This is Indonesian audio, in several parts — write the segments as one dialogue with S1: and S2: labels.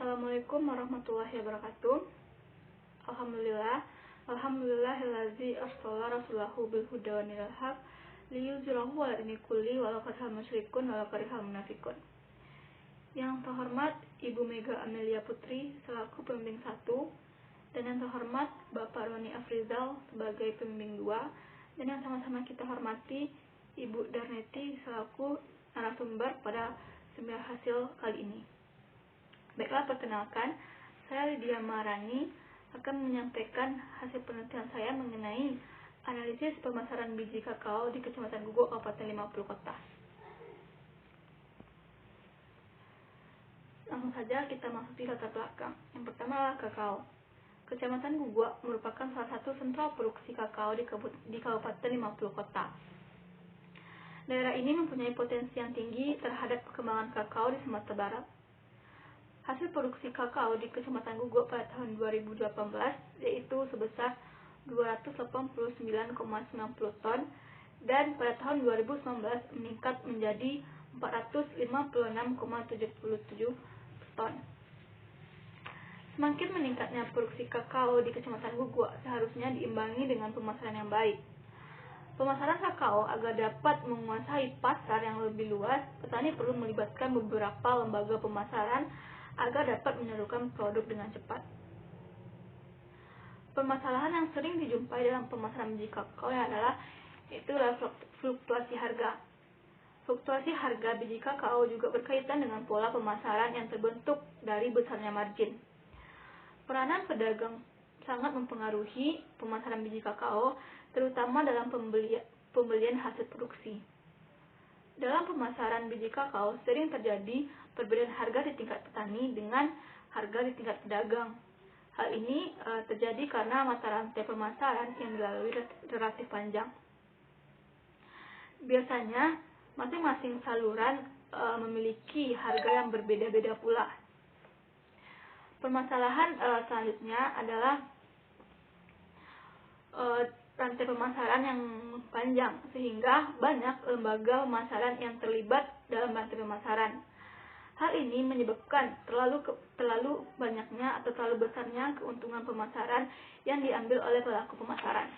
S1: Assalamualaikum warahmatullahi wabarakatuh. Alhamdulillahillazi arsala rasulahu bil huda wa dinil haq liyuzhirahu 'ala dini kulli walau karihal musyrikun walau karihal munafiqun. Yang terhormat Ibu Mega Amelia Putri selaku pembimbing 1, dan yang terhormat Bapak Roni Afrizal sebagai pembimbing 2, dan yang sama-sama kita hormati Ibu Darneti selaku narasumber pada seminar hasil kali ini. Baiklah, perkenalkan, saya Lydia Maharani akan menyampaikan hasil penelitian saya mengenai analisis pemasaran biji kakao di Kecamatan Guguk, Kabupaten 50 Kota. Langsung saja kita masuki latar belakang. Yang pertama adalah kakao. Kecamatan Guguk merupakan salah satu sentral produksi kakao di Kabupaten 50 Kota. Daerah ini mempunyai potensi yang tinggi terhadap perkembangan kakao di Sumatera Barat. Hasil produksi kakao di Kecamatan Guguk pada tahun 2018 yaitu sebesar 289,90 ton, dan pada tahun 2019 meningkat menjadi 456,77 ton. Semakin meningkatnya produksi kakao di Kecamatan Guguk seharusnya diimbangi dengan pemasaran yang baik. Pemasaran kakao agar dapat menguasai pasar yang lebih luas, petani perlu melibatkan beberapa lembaga pemasaran agar dapat menyeluruhkan produk dengan cepat. Permasalahan yang sering dijumpai dalam pemasaran biji kakao adalah fluktuasi harga. Fluktuasi harga biji kakao juga berkaitan dengan pola pemasaran yang terbentuk dari besarnya margin. Peranan pedagang sangat mempengaruhi pemasaran biji kakao, terutama dalam pembelian hasil produksi. Dalam pemasaran biji kakao sering terjadi perbedaan harga di tingkat petani dengan harga di tingkat pedagang. Hal ini terjadi karena mata rantai pemasaran yang dilalui relatif panjang. Biasanya masing-masing saluran memiliki harga yang berbeda-beda pula. Permasalahan selanjutnya adalah rantai pemasaran yang panjang, sehingga banyak lembaga pemasaran yang terlibat dalam rantai pemasaran. Hal ini menyebabkan terlalu banyaknya atau terlalu besarnya keuntungan pemasaran yang diambil oleh pelaku pemasaran.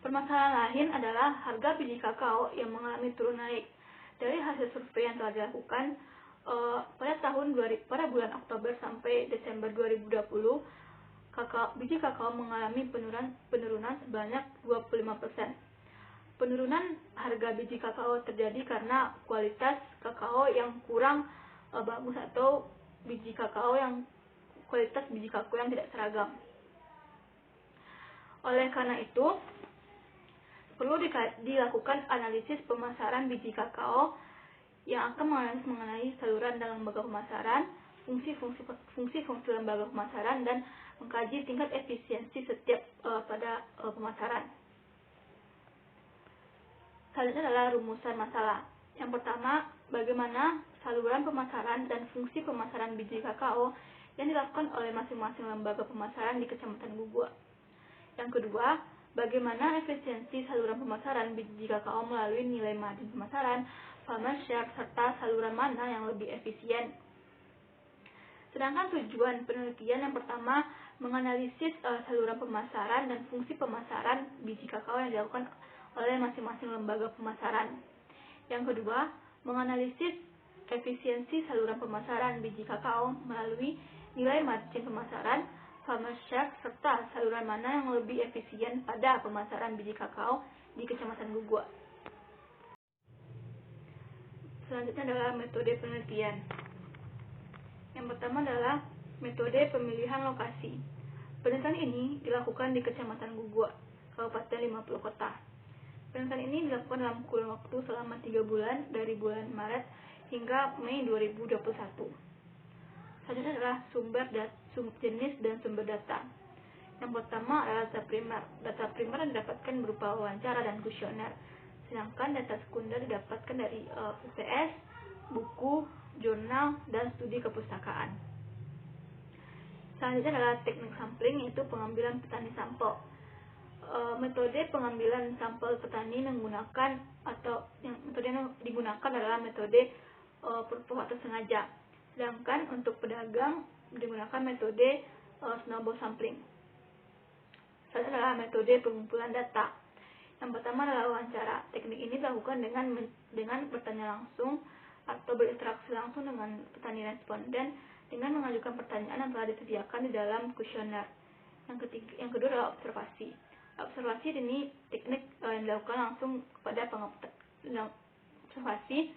S1: Permasalahan lain adalah harga biji kakao yang mengalami turun naik. Dari hasil survei yang telah dilakukan pada bulan Oktober sampai Desember 2020, biji kakao mengalami penurunan sebanyak 25%. Penurunan harga biji kakao terjadi karena kualitas kakao yang kurang bagus atau kualitas biji kakao yang tidak seragam. Oleh karena itu, perlu dilakukan analisis pemasaran biji kakao yang akan mengenai saluran dalam lembaga pemasaran, fungsi lembaga pemasaran, dan mengkaji tingkat efisiensi setiap pada pemasaran. Selanjutnya adalah rumusan masalah. Yang pertama, bagaimana saluran pemasaran dan fungsi pemasaran biji kakao yang dilakukan oleh masing-masing lembaga pemasaran di Kecamatan Guguk. Yang kedua, bagaimana efisiensi saluran pemasaran biji kakao melalui nilai margin pemasaran, farmer share, serta saluran mana yang lebih efisien. Sedangkan tujuan penelitian yang pertama menganalisis saluran pemasaran dan fungsi pemasaran biji kakao yang dilakukan oleh masing-masing lembaga pemasaran. Yang kedua, menganalisis efisiensi saluran pemasaran biji kakao melalui nilai margin pemasaran, farmer share, serta saluran mana yang lebih efisien pada pemasaran biji kakao di Kecamatan Guguk. Selanjutnya adalah metode penelitian. Yang pertama adalah metode pemilihan lokasi. Penelitian ini dilakukan di Kecamatan Guguk, Kabupaten 50 Kota. Penelitian ini dilakukan dalam kurun waktu selama 3 bulan dari bulan Maret hingga Mei 2021. Selanjutnya adalah jenis dan sumber data. Yang pertama adalah data primer. Data primer yang didapatkan berupa wawancara dan kuesioner. Sedangkan data sekunder didapatkan dari UPS, buku, jurnal, dan studi kepustakaan. Selanjutnya adalah teknik sampling, yaitu pengambilan petani sampel. Metode pengambilan sampel petani metode yang digunakan adalah metode pemotong sengaja. Sedangkan untuk pedagang digunakan metode snowball sampling. Selanjutnya adalah metode pengumpulan data. Yang pertama adalah wawancara. Teknik ini dilakukan dengan bertanya langsung atau berinteraksi langsung dengan petani responden dengan mengajukan pertanyaan yang telah disediakan di dalam kuesioner. Yang kedua adalah observasi. Observasi ini teknik yang dilakukan langsung kepada observasi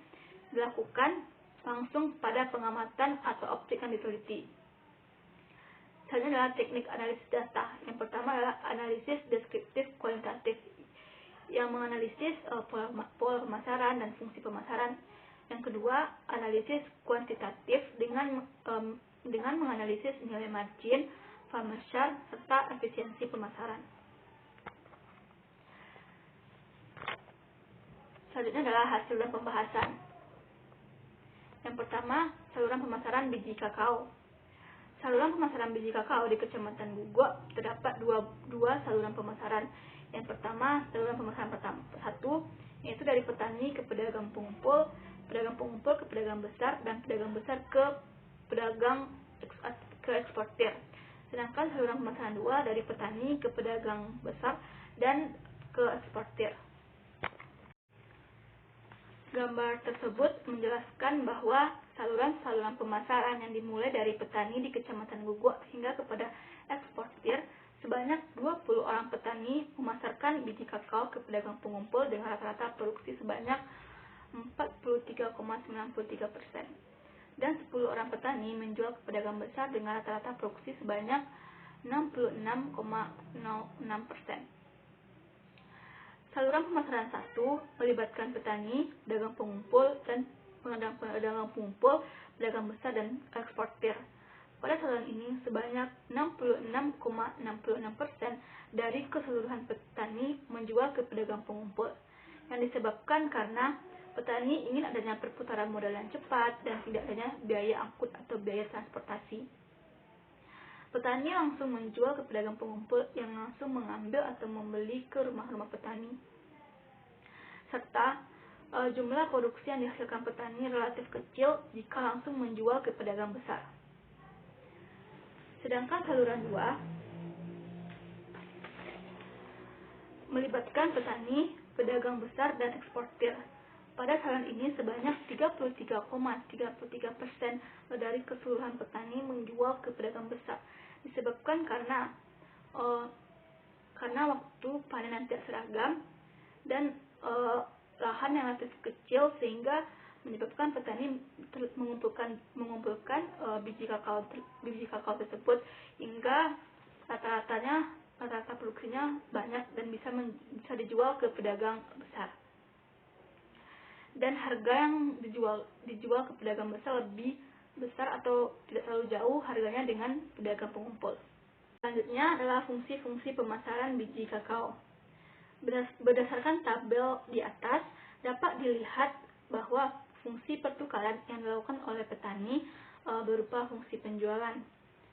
S1: dilakukan langsung pada pengamatan atau objek yang diteliti. Selanjutnya adalah teknik analisis data. Yang pertama adalah analisis deskriptif kualitatif yang menganalisis pola pemasaran dan fungsi pemasaran. Yang kedua, analisis kuantitatif dengan menganalisis nilai margin, farmer share, serta efisiensi pemasaran. Selanjutnya adalah hasil dan pembahasan. Yang pertama, saluran pemasaran biji kakao. Saluran pemasaran biji kakao di Kecamatan Guguk terdapat dua saluran pemasaran. Yang pertama, saluran pemasaran satu, yaitu dari petani ke pedagang pengumpul ke pedagang besar, dan pedagang besar ke pedagang eksportir. Sedangkan saluran pemasaran dua dari petani ke pedagang besar dan ke eksportir. Gambar tersebut menjelaskan bahwa saluran-saluran pemasaran yang dimulai dari petani di Kecamatan Guguk hingga kepada eksportir, sebanyak 20 orang petani memasarkan biji kakao ke pedagang pengumpul dengan rata-rata produksi sebanyak 43,93%. Dan 10 orang petani menjual ke pedagang besar dengan rata-rata produksi sebanyak 66,06%. Saluran pemasaran 1 melibatkan petani, pedagang pengumpul, dan pedagang pengumpul, pedagang besar, dan eksportir. Pada saluran ini, sebanyak 66,66% dari keseluruhan petani menjual ke pedagang pengumpul, yang disebabkan karena petani ingin adanya perputaran modal yang cepat dan tidak adanya biaya angkut atau biaya transportasi. Petani langsung menjual ke pedagang pengumpul yang langsung mengambil atau membeli ke rumah-rumah petani. Serta jumlah produksi yang dihasilkan petani relatif kecil jika langsung menjual ke pedagang besar. Sedangkan saluran 2 melibatkan petani, pedagang besar, dan eksportir. Pada saluran ini sebanyak 33,33% dari keseluruhan petani menjual ke pedagang besar, disebabkan karena waktu panen tidak seragam dan lahan yang relatif kecil, sehingga menyebabkan petani mengumpulkan biji kakao tersebut hingga rata-rata produksinya banyak dan bisa dijual ke pedagang besar. Dan harga yang dijual ke pedagang besar lebih besar atau tidak terlalu jauh harganya dengan pedagang pengumpul. Selanjutnya adalah fungsi-fungsi pemasaran biji kakao. Berdasarkan tabel di atas, dapat dilihat bahwa fungsi pertukaran yang dilakukan oleh petani berupa fungsi penjualan,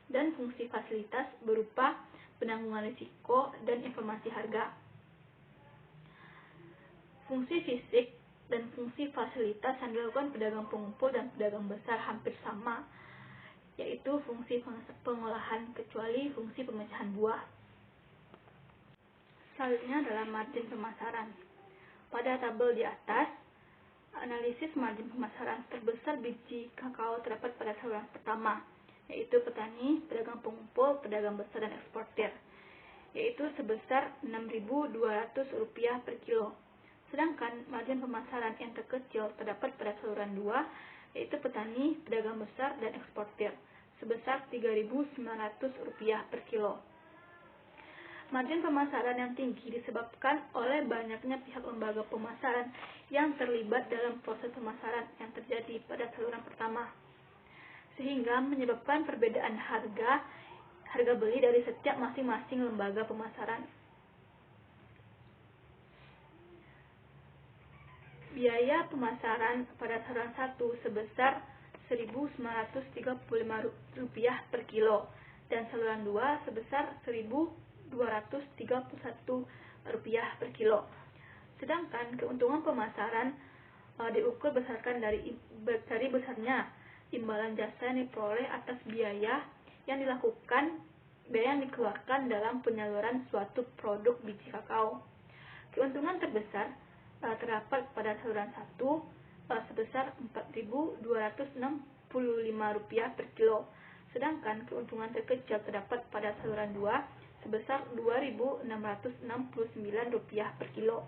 S1: dan fungsi fasilitas berupa penanggungan risiko dan informasi harga. Fungsi fisik dan fungsi fasilitas yang dilakukan pedagang pengumpul dan pedagang besar hampir sama, yaitu fungsi pengolahan kecuali fungsi pemecahan buah. Selanjutnya adalah margin pemasaran. Pada tabel di atas, analisis margin pemasaran terbesar biji kakao terdapat pada saluran pertama, yaitu petani, pedagang pengumpul, pedagang besar, dan eksportir, yaitu sebesar Rp6.200 per kilo. Sedangkan margin pemasaran yang terkecil terdapat pada saluran 2, yaitu petani, pedagang besar, dan eksportir, sebesar Rp3.900 per kilo. Margin pemasaran yang tinggi disebabkan oleh banyaknya pihak lembaga pemasaran yang terlibat dalam proses pemasaran yang terjadi pada saluran pertama, sehingga menyebabkan perbedaan harga beli dari setiap masing-masing lembaga pemasaran. Biaya pemasaran pada saluran 1 sebesar Rp1.935 per kilo dan saluran 2 sebesar Rp1.231 per kilo. Sedangkan keuntungan pemasaran diukur berdasarkan dari besarnya imbalan jasa yang diperoleh atas biaya yang dikeluarkan dalam penyaluran suatu produk biji kakao. Keuntungan terbesar terdapat pada saluran 1 sebesar Rp4.265 per kilo, sedangkan keuntungan terkecil terdapat pada saluran 2 sebesar Rp2.669 per kilo.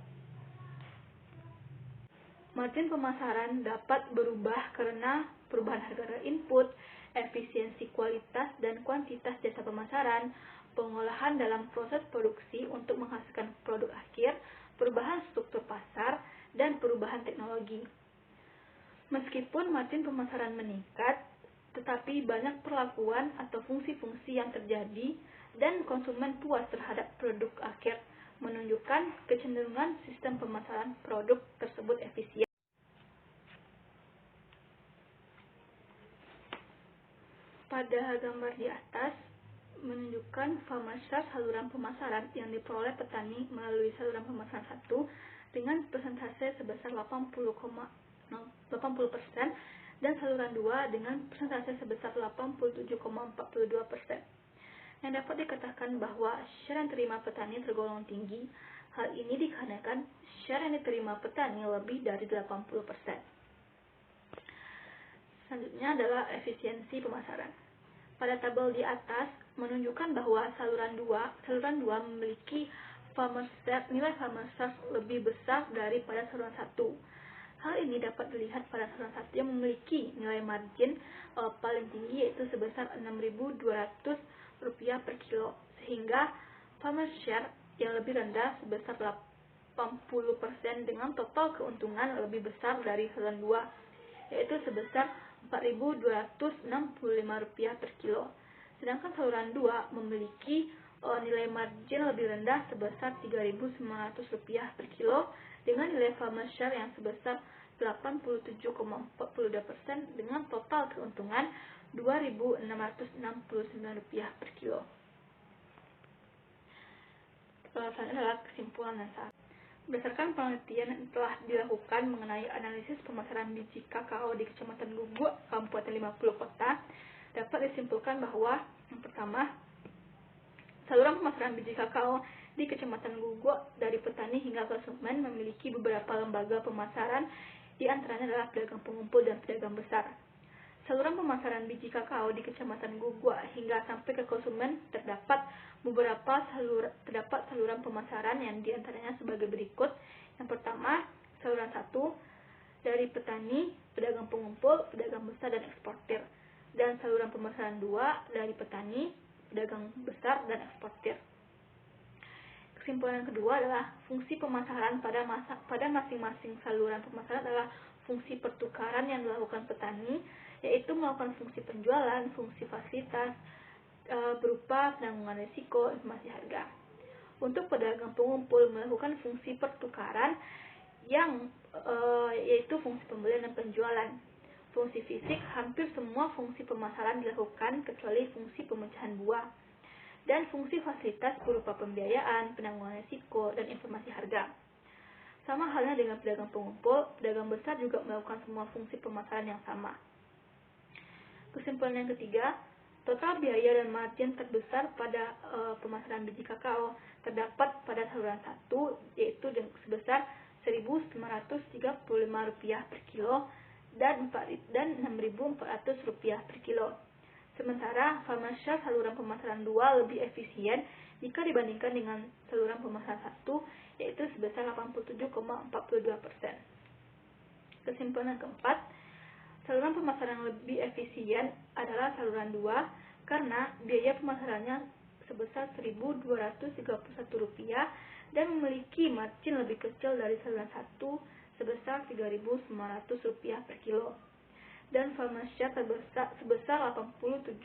S1: Margin pemasaran dapat berubah karena perubahan harga input, efisiensi kualitas dan kuantitas jasa pemasaran, pengolahan dalam proses produksi untuk menghasilkan produk akhir, perubahan struktur pasar, dan perubahan teknologi. Meskipun margin pemasaran meningkat, tetapi banyak perlakuan atau fungsi-fungsi yang terjadi dan konsumen puas terhadap produk akhir, menunjukkan kecenderungan sistem pemasaran produk tersebut efisien. Pada gambar di atas menunjukkan farmer share saluran pemasaran yang diperoleh petani melalui saluran pemasaran 1 dengan persentase sebesar 80% dan saluran 2 dengan persentase sebesar 87,42%. Yang dapat dikatakan bahwa share yang diterima petani tergolong tinggi. Hal ini dikarenakan share yang diterima petani lebih dari 80%. Selanjutnya adalah efisiensi pemasaran. Pada tabel di atas menunjukkan bahwa saluran 2 memiliki nilai farmer share lebih besar daripada saluran 1. Hal ini dapat dilihat pada saluran 1 yang memiliki nilai margin paling tinggi yaitu sebesar Rp6.200 per kilo, sehingga farmer share yang lebih rendah sebesar 80% dengan total keuntungan lebih besar dari saluran 2, yaitu sebesar Rp4.265 per kilo. Sedangkan saluran 2 memiliki nilai margin lebih rendah sebesar Rp3.900 per kilo dengan nilai farmer share yang sebesar 87,42% dengan total keuntungan Rp2.669 per kilo. Selanjutnya adalah kesimpulan dan saran. Berdasarkan penelitian yang telah dilakukan mengenai analisis pemasaran biji kakao di Kecamatan Guguk, Kabupaten 50 Kota, dapat disimpulkan bahwa yang pertama, saluran pemasaran biji kakao di Kecamatan Guguk dari petani hingga konsumen memiliki beberapa lembaga pemasaran, di antaranya adalah pedagang pengumpul dan pedagang besar. Saluran pemasaran biji kakao di Kecamatan Guguk hingga sampai ke konsumen terdapat saluran pemasaran yang diantaranya sebagai berikut. Yang pertama, saluran 1 dari petani, pedagang pengumpul, pedagang besar dan eksportir, dan saluran pemasaran 2 dari petani, pedagang besar dan eksportir. Kesimpulan yang kedua adalah fungsi pemasaran pada masing-masing saluran pemasaran adalah fungsi pertukaran yang dilakukan petani, yaitu melakukan fungsi penjualan, fungsi fasilitas berupa penanggulangan risiko, informasi harga. Untuk pedagang pengumpul melakukan fungsi pertukaran yang yaitu fungsi pembelian dan penjualan. Fungsi fisik, hampir semua fungsi pemasaran dilakukan kecuali fungsi pemecahan buah. Dan fungsi fasilitas berupa pembiayaan, penanggulangan risiko, dan informasi harga. Sama halnya dengan pedagang pengumpul, pedagang besar juga melakukan semua fungsi pemasaran yang sama. Kesimpulan yang ketiga, total biaya dan margin terbesar pada pemasaran biji kakao terdapat pada saluran 1, yaitu sebesar Rp1.935 per kilo dan Rp6.400 per kilo. Sementara farmer share saluran pemasaran 2 lebih efisien jika dibandingkan dengan saluran pemasaran 1, yaitu sebesar 87,42%. Kesimpulan keempat, saluran pemasaran lebih efisien adalah saluran 2 karena biaya pemasarannya sebesar Rp1.231 dan memiliki margin lebih kecil dari saluran 1 sebesar Rp3.900 per kilo. Dan farmer share sebesar 87,42%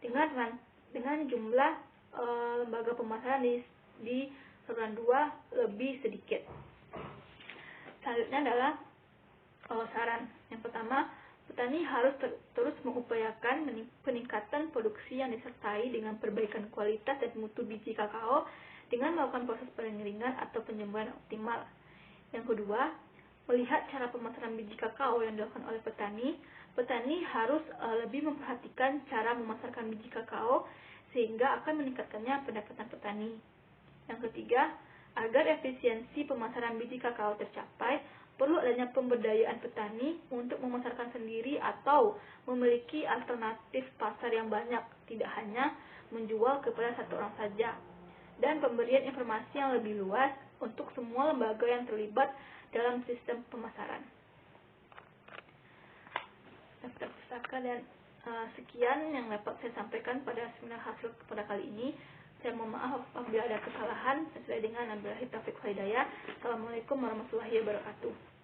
S1: dengan jumlah lembaga pemasaran di saluran 2 lebih sedikit. Selanjutnya adalah saran. Yang pertama, petani harus terus mengupayakan peningkatan produksi yang disertai dengan perbaikan kualitas dan mutu biji kakao dengan melakukan proses pengeringan atau penyembuhan optimal. Yang kedua, melihat cara pemasaran biji kakao yang dilakukan oleh petani, petani harus lebih memperhatikan cara memasarkan biji kakao sehingga akan meningkatkannya pendapatan petani. Yang ketiga, agar efisiensi pemasaran biji kakao tercapai, perlu adanya pemberdayaan petani untuk memasarkan sendiri atau memiliki alternatif pasar yang banyak, tidak hanya menjual kepada satu orang saja. Dan pemberian informasi yang lebih luas untuk semua lembaga yang terlibat dalam sistem pemasaran. Daftar pustaka dan sekian yang dapat saya sampaikan pada seminar hasil pada kali ini. Saya mohon maaf apabila ada kesalahan. Sesuai dengan Nabilahi Taufiq Hidayah. Assalamualaikum warahmatullahi wabarakatuh.